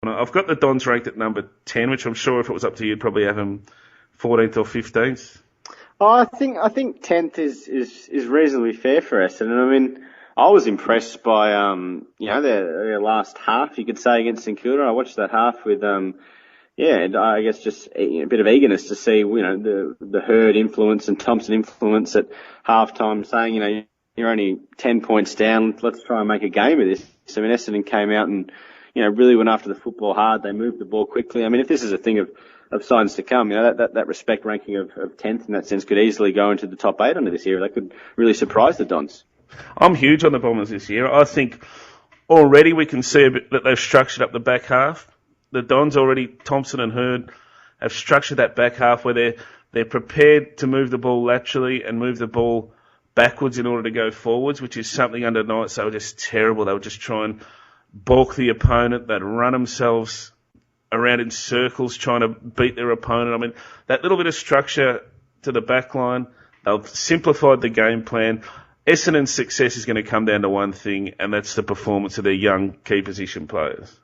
I've got the Dons ranked at number 10, which I'm sure if it was up to you, you'd probably have them 14th or 15th. Oh, I think 10th is reasonably fair for Essendon. I mean, I was impressed by their last half, you could say, against St Kilda. I watched that half with I guess just a bit of eagerness to see the Hurd influence and Thompson influence at halftime, saying you're only 10 points down. Let's try and make a game of this. I mean, Essendon came out and really went after the football hard. They moved the ball quickly. I mean, if this is a thing of signs to come, that respect ranking of 10th in that sense could easily go into the top 8 under this year. They could really surprise the Dons. I'm huge on the Bombers this year. I think already we can see a bit that they've structured up the back half. The Dons already, Thompson and Hurd, have structured that back half where they're prepared to move the ball laterally and move the ball backwards in order to go forwards, which is something under Knights they were just terrible. They would just try and balk the opponent. They'd run themselves around in circles trying to beat their opponent. I mean, that little bit of structure to the back line, they've simplified the game plan. Essendon's success is going to come down to one thing, and that's the performance of their young key position players.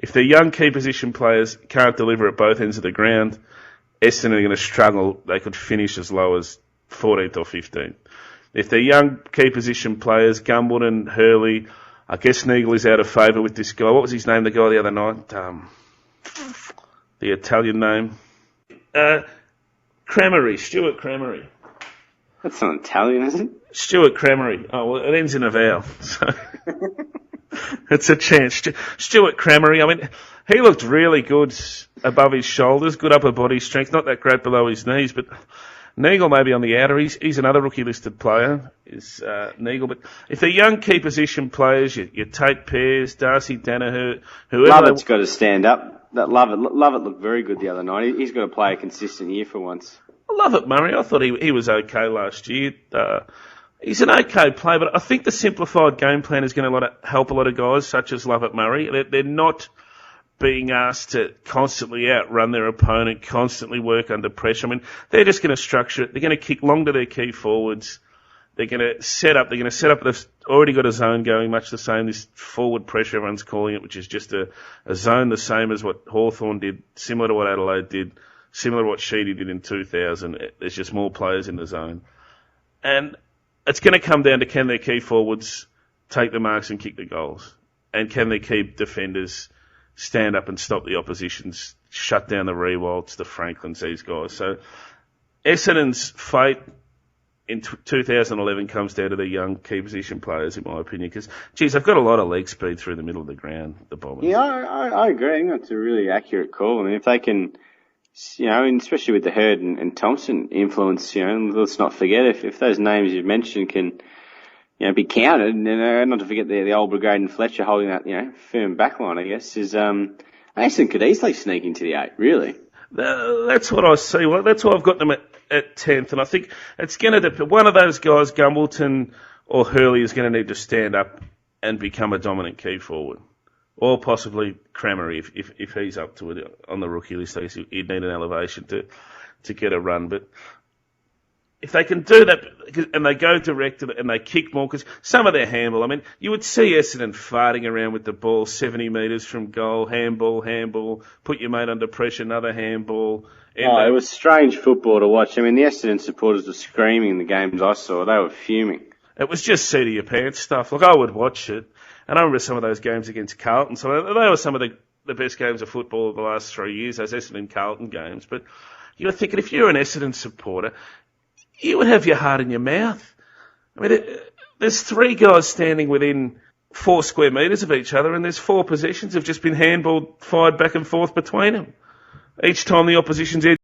If their young key position players can't deliver at both ends of the ground, Essendon are going to struggle. They could finish as low as 14th or 15th. If their young key position players, Gumbleton, Hurley, I guess Neagle is out of favour with this guy. What was his name, the guy the other night? The Italian name? Cramery, Stuart Cramery. That's not Italian, is it? Stuart Cramery. Oh, well, it ends in a vowel. So it's a chance. Stuart Cramery, I mean, he looked really good above his shoulders, good upper body strength, not that great below his knees, but Neagle may be on the outer. He's another rookie-listed player, is Neagle. But if they're young key position players, you Tate Pears, Darcy Danaher, whoever... Lovett's got to stand up. Lovett looked very good the other night. He's got to play a consistent year for once. I love it, Murray. I thought he was okay last year. He's an okay player, but I think the simplified game plan is going to help a lot of guys, such as Lovett Murray. They're not being asked to constantly outrun their opponent, constantly work under pressure. I mean, they're just going to structure it. They're going to kick long to their key forwards. They're going to set up. They've already got a zone going, much the same. This forward pressure everyone's calling it, which is just a zone the same as what Hawthorn did, similar to what Adelaide did, similar to what Sheedy did in 2000. There's just more players in the zone. And it's going to come down to can their key forwards take the marks and kick the goals? And can their key defenders stand up and stop the oppositions, shut down the Rewalds, the Franklins, these guys? So Essendon's fate in 2011 comes down to the young key position players, in my opinion, because, geez, they've got a lot of leg speed through the middle of the ground, the Bombers. Yeah, I agree. I think that's a really accurate call. I mean, if they can... and especially with the Hurd and Thompson influence, let's not forget if those names you've mentioned can, be counted, and not to forget the old Brigade and Fletcher holding that, firm backline, I guess, is, Essendon could easily sneak into the 8, really. That's what I see. Well, that's why I've got them at 10th, and I think it's going to depend. One of those guys, Gumbleton or Hurley, is going to need to stand up and become a dominant key forward. Or possibly Cramery, if he's up to it on the rookie list. I guess he'd need an elevation to get a run. But if they can do that, and they go direct and they kick more, because some of their handball, I mean, you would see Essendon farting around with the ball 70 metres from goal, handball, put your mate under pressure, another handball. It was strange football to watch. I mean, the Essendon supporters were screaming in the games I saw. They were fuming. It was just seat of your pants stuff. Look, I would watch it. And I remember some of those games against Carlton. So they were some of the best games of football of the last 3 years, those Essendon-Carlton games. But you were thinking, if you're an Essendon supporter, you would have your heart in your mouth. I mean, there's 3 guys standing within 4 square metres of each other, and there's 4 possessions have just been handballed, fired back and forth between them. Each time the opposition's edge